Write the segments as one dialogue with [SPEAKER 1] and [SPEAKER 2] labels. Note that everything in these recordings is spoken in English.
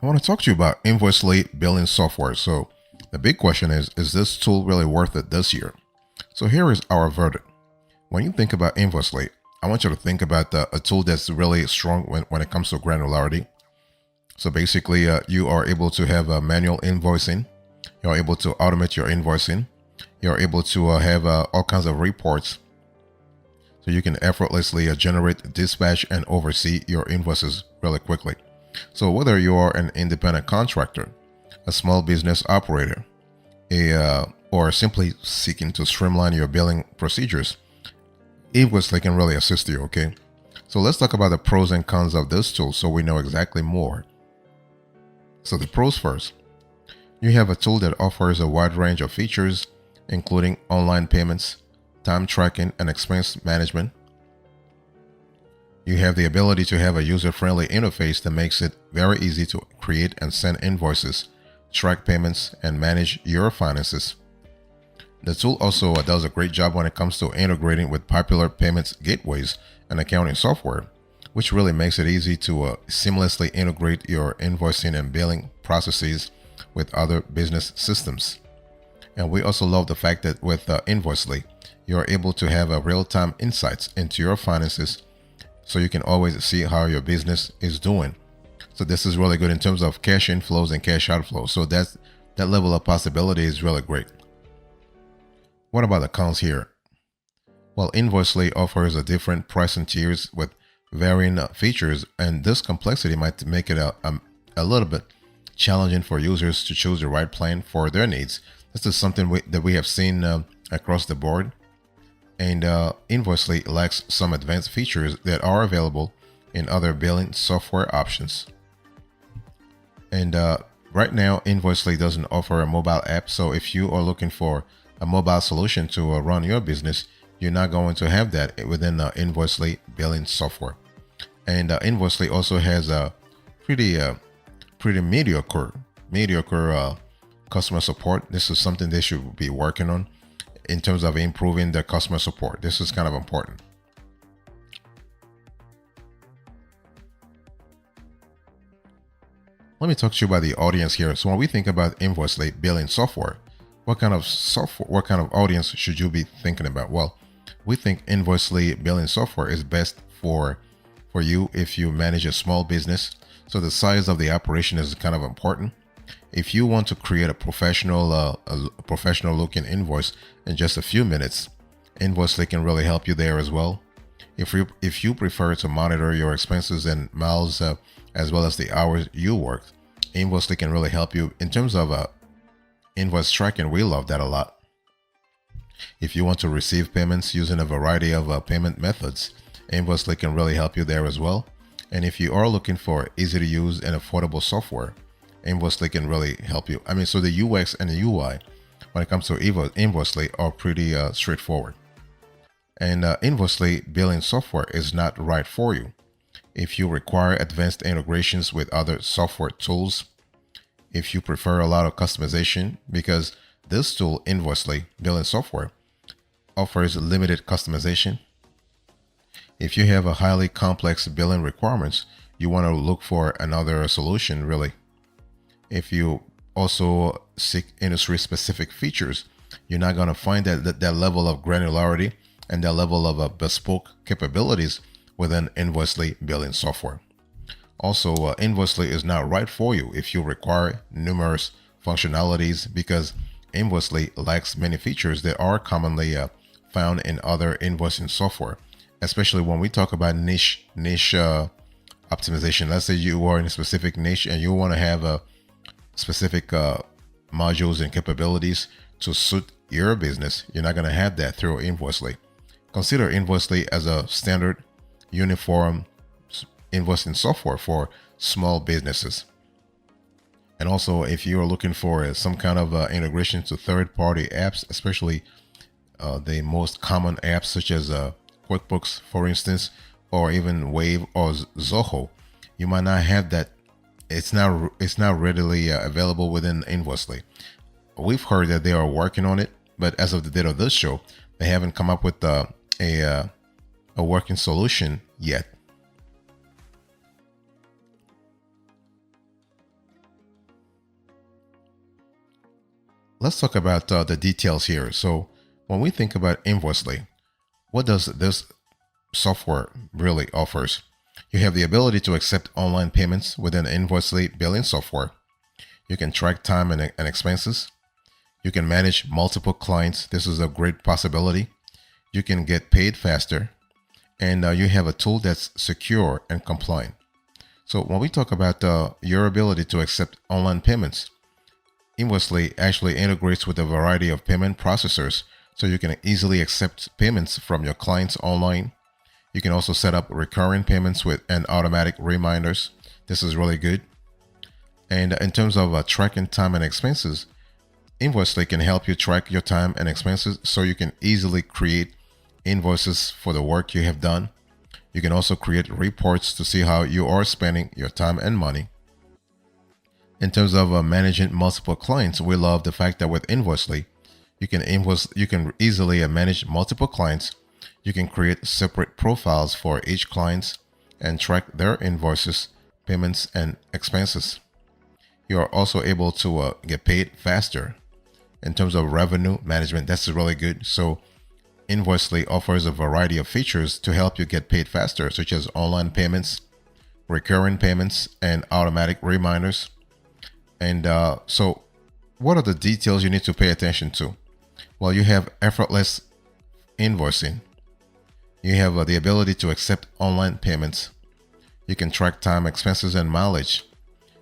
[SPEAKER 1] I want to talk to you about Invoicely billing software. So the big question is this tool really worth it this year? So here is our verdict. When you think about Invoicely, I want you to think about a tool that's really strong when it comes to granularity. So basically, you are able to have manual invoicing. You're able to automate your invoicing. You're able to have all kinds of reports. So you can effortlessly generate, dispatch, and oversee your invoices really quickly. So whether you are an independent contractor, a small business operator, or simply seeking to streamline your billing procedures, Invoicely can really assist you, okay? So let's talk about the pros and cons of this tool so we know exactly more. So the pros first. You have a tool that offers a wide range of features, including online payments, time tracking, and expense management. You have the ability to have a user-friendly interface that makes it very easy to create and send invoices, track payments, and manage your finances. The tool also does a great job when it comes to integrating with popular payments gateways and accounting software, which really makes it easy to seamlessly integrate your invoicing and billing processes with other business systems. And we also love the fact that with Invoicely, you're able to have real-time insights into your finances so you can always see how your business is doing. So this is really good in terms of cash inflows and cash outflows. So that level of possibility is really great. What about the cons here? Well, Invoicely offers a different pricing tiers with varying features, and this complexity might make it a little bit challenging for users to choose the right plan for their needs. This is something that we have seen across the board. And Invoicely lacks some advanced features that are available in other billing software options. And right now, Invoicely doesn't offer a mobile app. So if you are looking for a mobile solution to run your business, you're not going to have that within Invoicely billing software. And Invoicely also has a pretty mediocre customer support. This is something they should be working on in terms of improving the customer support. This is kind of important. Let me talk to you about the audience here. So when we think about Invoicely billing software, what kind of audience should you be thinking about? Well, we think Invoicely billing software is best for you if you manage a small business. So the size of the operation is kind of important. If you want to create a professional looking invoice in just a few minutes, Invoicely can really help you there as well. If you prefer to monitor your expenses and miles as well as the hours you work, Invoicely can really help you in terms of invoice tracking. We love that a lot. If you want to receive payments using a variety of payment methods, Invoicely can really help you there as well. And if you are looking for easy to use and affordable software, Invoicely can really help you. I mean, so the UX and the UI when it comes to Invoicely are pretty straightforward. And Invoicely billing software is not right for you. If you require advanced integrations with other software tools, if you prefer a lot of customization, because this tool, Invoicely billing software, offers limited customization. If you have a highly complex billing requirements, you want to look for another solution really. If you also seek industry specific features, you're not going to find that level of granularity and that level of bespoke capabilities within Invoicely billing software. Also, Invoicely is not right for you if you require numerous functionalities, because Invoicely lacks many features that are commonly found in other invoicing software, especially when we talk about niche optimization. Let's say you are in a specific niche and you want to have a specific modules and capabilities to suit your business. You're not going to have that through Invoicely. Consider Invoicely as a standard uniform invoicing software for small businesses. And also, if you are looking for some kind of integration to third-party apps, especially the most common apps such as QuickBooks, for instance, or even Wave or Zoho, you might not have that. It's not readily available within Invoicely. We've heard that they are working on it, but as of the date of this show, they haven't come up with a working solution yet. let's talk about the details here. So when we think about Invoicely, what does this software really offers? You have the ability to accept online payments within Invoicely billing software. You can track time and expenses. You can manage multiple clients. This is a great possibility. You can get paid faster. And you have a tool that's secure and compliant. So when we talk about your ability to accept online payments, Invoicely actually integrates with a variety of payment processors, so you can easily accept payments from your clients online. You can also set up recurring payments with and automatic reminders. This is really good. And in terms of tracking time and expenses, Invoicely can help you track your time and expenses so you can easily create invoices for the work you have done. You can also create reports to see how you are spending your time and money. In terms of managing multiple clients, we love the fact that with Invoicely, you can easily manage multiple clients. You can create separate profiles for each client and track their invoices, payments, and expenses. You are also able to get paid faster. In terms of revenue management, that's really good. So Invoicely offers a variety of features to help you get paid faster, such as online payments, recurring payments, and automatic reminders. And so what are the details you need to pay attention to? Well, you have effortless invoicing. You have the ability to accept online payments. You can track time, expenses, and mileage.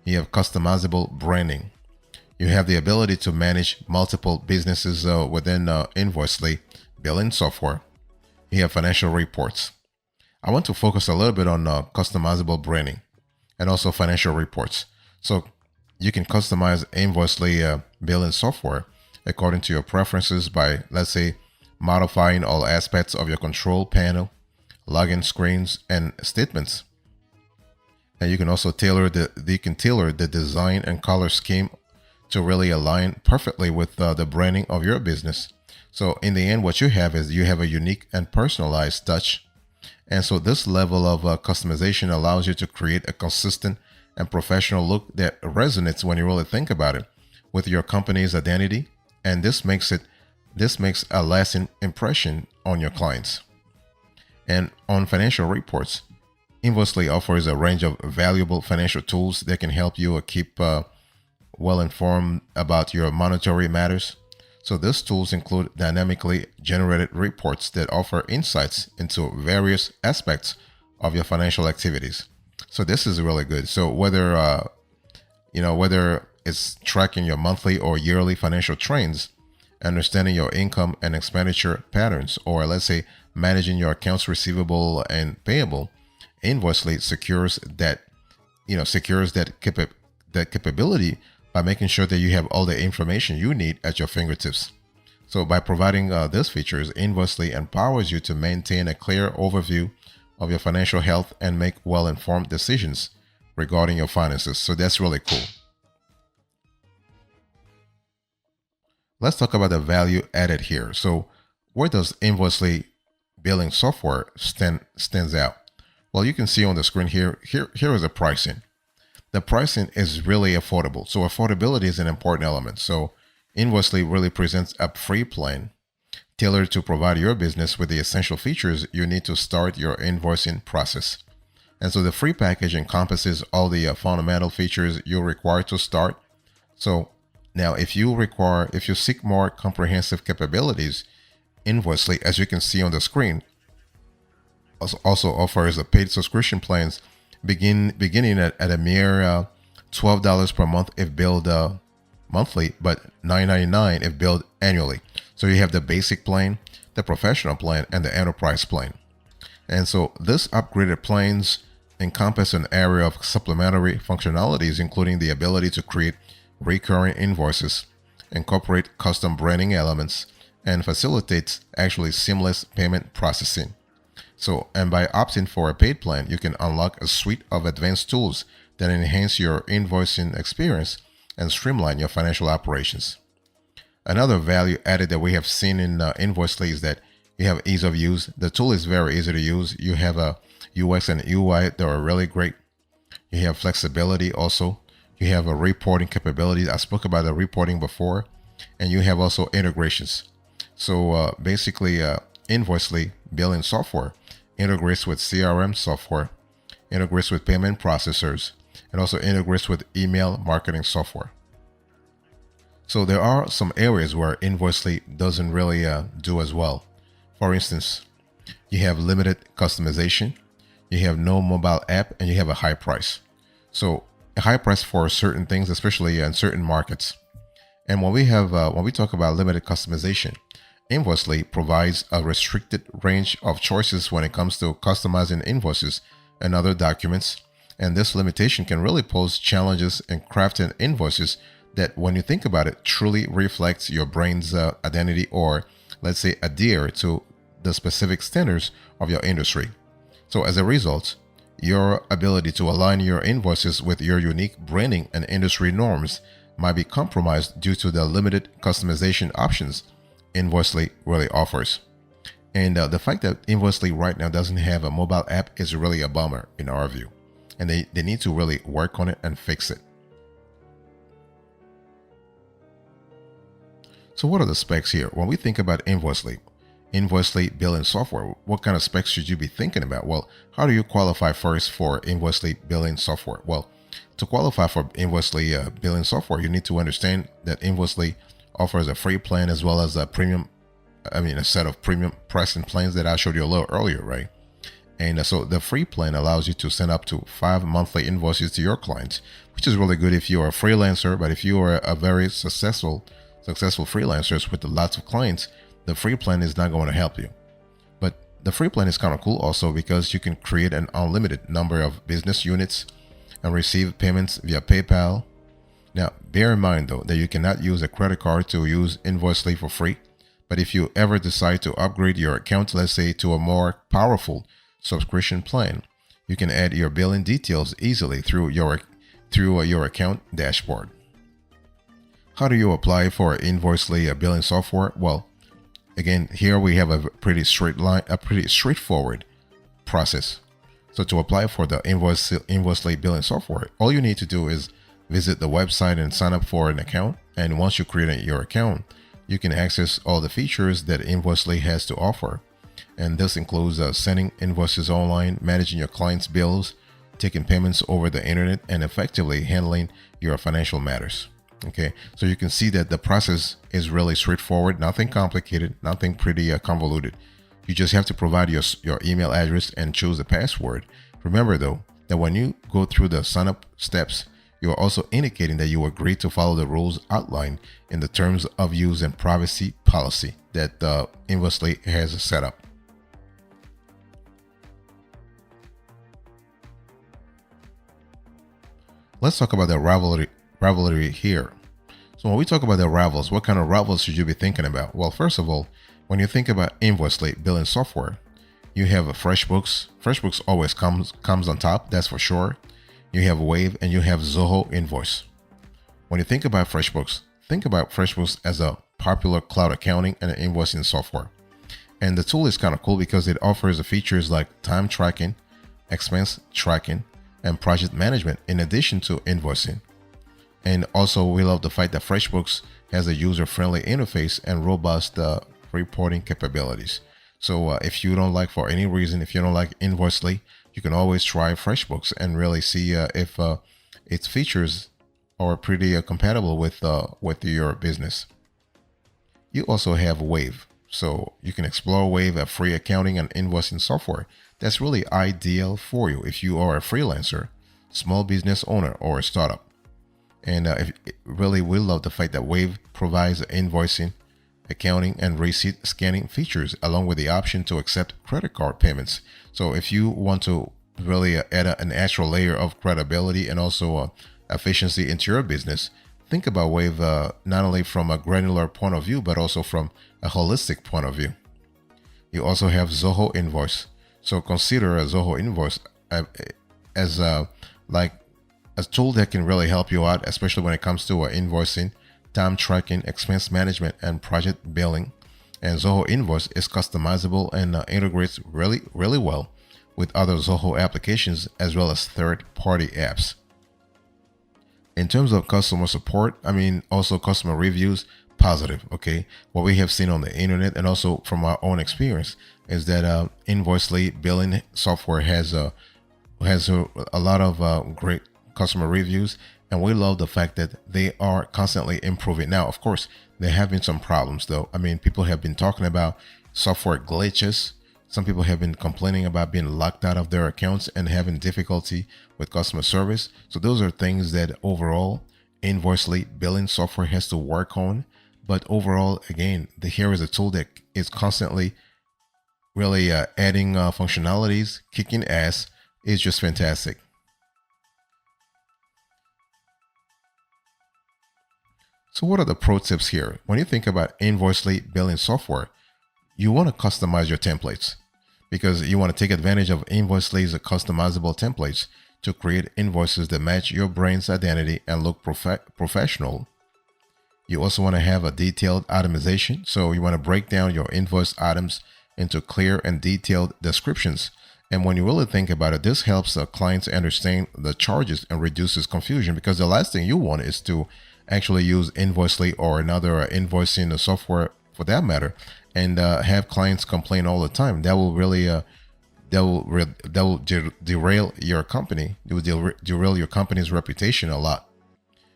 [SPEAKER 1] You have customizable branding. You have the ability to manage multiple businesses within Invoicely billing software. You have financial reports. I want to focus a little bit on customizable branding and also financial reports. So you can customize Invoicely billing software according to your preferences by, let's say, modifying all aspects of your control panel, login screens, and statements. And you can also tailor the design and color scheme to really align perfectly with the branding of your business. So in the end, what you have is you have a unique and personalized touch. And so this level of customization allows you to create a consistent and professional look that resonates, when you really think about it, with your company's identity. And this makes a lasting impression on your clients. And on financial reports, Invoicely offers a range of valuable financial tools that can help you keep well informed about your monetary matters. So these tools include dynamically generated reports that offer insights into various aspects of your financial activities. So this is really good. So whether it's tracking your monthly or yearly financial trends, understanding your income and expenditure patterns, or let's say managing your accounts receivable and payable, Invoicely secures that capability by making sure that you have all the information you need at your fingertips. So by providing these features, Invoicely empowers you to maintain a clear overview of your financial health and make well-informed decisions regarding your finances. So that's really cool. Let's talk about the value added here. So where does Invoicely billing software stands out? Well, you can see on the screen here is the pricing. The pricing is really affordable. So affordability is an important element. So Invoicely really presents a free plan tailored to provide your business with the essential features you need to start your invoicing process. And so the free package encompasses all the fundamental features you'll require to start. So now if you seek more comprehensive capabilities, Invoicely, as you can see on the screen, also offers a paid subscription plans beginning at a mere $12 per month if billed monthly, but $9.99 if billed annually. So you have the basic plan, the professional plan, and the enterprise plan. And so this upgraded plans encompass an area of supplementary functionalities, including the ability to create recurring invoices, incorporate custom branding elements, and facilitates actually seamless payment processing. So, and by opting for a paid plan, you can unlock a suite of advanced tools that enhance your invoicing experience and streamline your financial operations. Another value added that we have seen in Invoicely is that you have ease of use. The tool is very easy to use. You have a UX and UI that are really great. You have flexibility also. You have a reporting capability. I spoke about the reporting before. and you have also integrations. So basically, Invoicely billing software integrates with CRM software, integrates with payment processors, and also integrates with email marketing software. So there are some areas where Invoicely doesn't really do as well. For instance, you have limited customization, you have no mobile app, and you have a high price. So a high price for certain things, especially in certain markets. And when we talk about limited customization, Invoicely provides a restricted range of choices when it comes to customizing invoices and other documents. And this limitation can really pose challenges in crafting invoices that, when you think about it, truly reflects your brand's identity, or let's say adhere to the specific standards of your industry. So as a result, your ability to align your invoices with your unique branding and industry norms might be compromised due to the limited customization options Invoicely really offers. And the fact that Invoicely right now doesn't have a mobile app is really a bummer in our view. And they need to really work on it and fix it. So what are the specs here? When we think about Invoicely billing software, what kind of specs should you be thinking about? Well, how do you qualify first for Invoicely billing software? Well, to qualify for Invoicely billing software, you need to understand that Invoicely offers a free plan as well as a set of premium pricing plans that I showed you a little earlier, right? And so the free plan allows you to send up to 5 monthly invoices to your clients, which is really good if you are a freelancer. But if you are a very successful freelancers with lots of clients, the free plan is not going to help you. But the free plan is kind of cool also because you can create an unlimited number of business units and receive payments via PayPal. Now, bear in mind though that you cannot use a credit card to use Invoicely for free. But if you ever decide to upgrade your account, let's say to a more powerful subscription plan, you can add your billing details easily through your account dashboard. How do you apply for Invoicely billing software? Well, again, here we have a pretty straightforward process. So to apply for the Invoicely billing software, all you need to do is visit the website and sign up for an account. And once you create your account, you can access all the features that Invoicely has to offer. And this includes sending invoices online, managing your clients' bills, taking payments over the internet, and effectively handling your financial matters. Okay, so you can see that the process is really straightforward, nothing complicated, nothing pretty convoluted. You just have to provide your email address and choose a password. Remember though, that when you go through the sign up steps, you are also indicating that you agree to follow the rules outlined in the terms of use and privacy policy that Invoicely has set up. Let's talk about the rivalry here. So when we talk about the rivals, what kind of rivals should you be thinking about? Well, first of all, when you think about Invoicely billing software, you have FreshBooks. FreshBooks always comes on top, that's for sure. You have Wave and you have Zoho Invoice. When you think about FreshBooks as a popular cloud accounting and invoicing software. And the tool is kind of cool because it offers the features like time tracking, expense tracking, and project management in addition to invoicing. And also we love the fact that FreshBooks has a user-friendly interface and robust reporting capabilities. So if you don't like, for any reason, if you don't like Invoicely, you can always try FreshBooks and really see if its features are pretty compatible with your business. You also have Wave. So you can explore Wave, a free accounting and invoicing software that's really ideal for you if you are a freelancer, small business owner, or a startup. And we love the fact that Wave provides invoicing, accounting, and receipt scanning features, along with the option to accept credit card payments. So if you want to really add an extra layer of credibility and also efficiency into your business, think about Wave not only from a granular point of view, but also from a holistic point of view. You also have Zoho Invoice. So consider a Zoho Invoice as a tool that can really help you out, especially when it comes to invoicing, time tracking, expense management, and project billing. And Zoho Invoice is customizable and integrates really well with other Zoho applications as well as third-party apps. In terms of customer support, also customer reviews, positive. Okay, what we have seen on the internet and also from our own experience is that Invoicely billing software has a lot of great customer reviews, and we love the fact that they are constantly improving. Now, of course, they're having some problems though. I mean, people have been talking about software glitches. Some people have been complaining about being locked out of their accounts and having difficulty with customer service. So those are things that overall Invoicely billing software has to work on. But overall, again, here is a tool that is constantly really adding functionalities, kicking ass. Is just fantastic. So what are the pro tips here? When you think about Invoicely billing software, you want to customize your templates because you want to take advantage of Invoicely's customizable templates to create invoices that match your brand's identity and look professional. You also want to have a detailed itemization. So you want to break down your invoice items into clear and detailed descriptions. And when you really think about it, this helps the clients understand the charges and reduces confusion, because the last thing you want is to actually use Invoicely or another invoicing software for that matter and have clients complain all the time. That will really derail your company. It will derail your company's reputation a lot.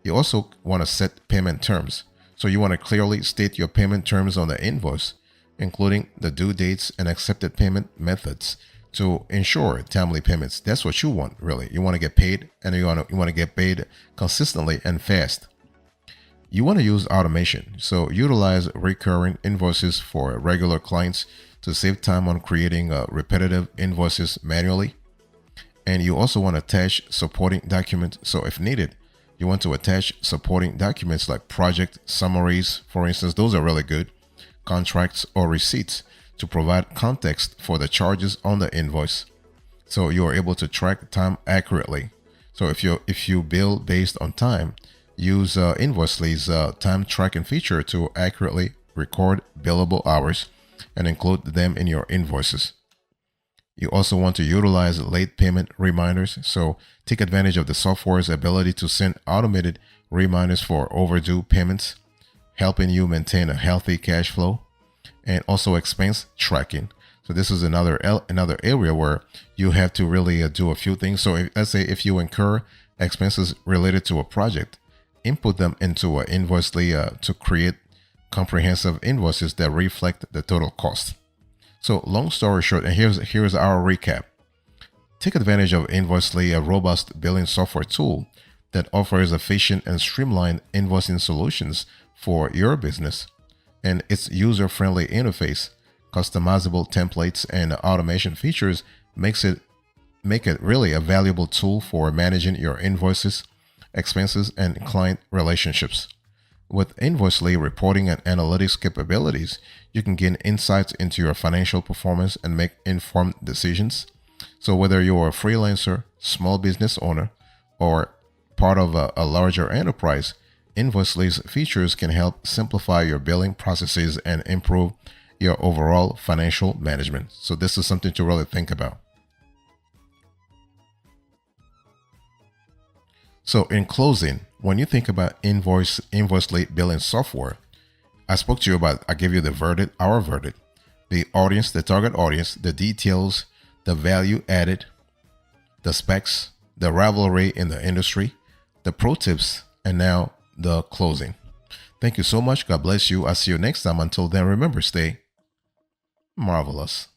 [SPEAKER 1] You also want to set payment terms. So you want to clearly state your payment terms on the invoice, including the due dates and accepted payment methods to ensure timely payments. That's what you want, really. You want to get paid, and you want to get paid consistently and fast. You want to use automation. So utilize recurring invoices for regular clients to save time on creating repetitive invoices manually. And you also want to attach supporting documents. So if needed, you want to attach supporting documents like project summaries, for instance. Those are really good. Contracts or receipts to provide context for the charges on the invoice, so you are able to track time accurately. So if you bill based on time, use Invoicely's time tracking feature to accurately record billable hours and include them in your invoices. You also want to utilize late payment reminders. So take advantage of the software's ability to send automated reminders for overdue payments, helping you maintain a healthy cash flow. And also expense tracking. So this is another area where you have to really do a few things. So let's say if you incur expenses related to a project, input them into Invoicely to create comprehensive invoices that reflect the total cost. So long story short, and here's our recap. Take advantage of Invoicely, a robust billing software tool that offers efficient and streamlined invoicing solutions for your business. And its user-friendly interface, customizable templates, and automation features make it really a valuable tool for managing your invoices, expenses, and client relationships. With Invoicely reporting and analytics capabilities, you can gain insights into your financial performance and make informed decisions. So whether you're a freelancer, small business owner, or part of a larger enterprise, Invoicely's features can help simplify your billing processes and improve your overall financial management. So this is something to really think about. So in closing, when you think about Invoicely billing software, I gave you the verdict, our verdict, the audience, the target audience, the details, the value added, the specs, the rivalry in the industry, the pro tips, and now the closing. Thank you so much. God bless you. I'll see you next time. Until then, remember, stay marvelous.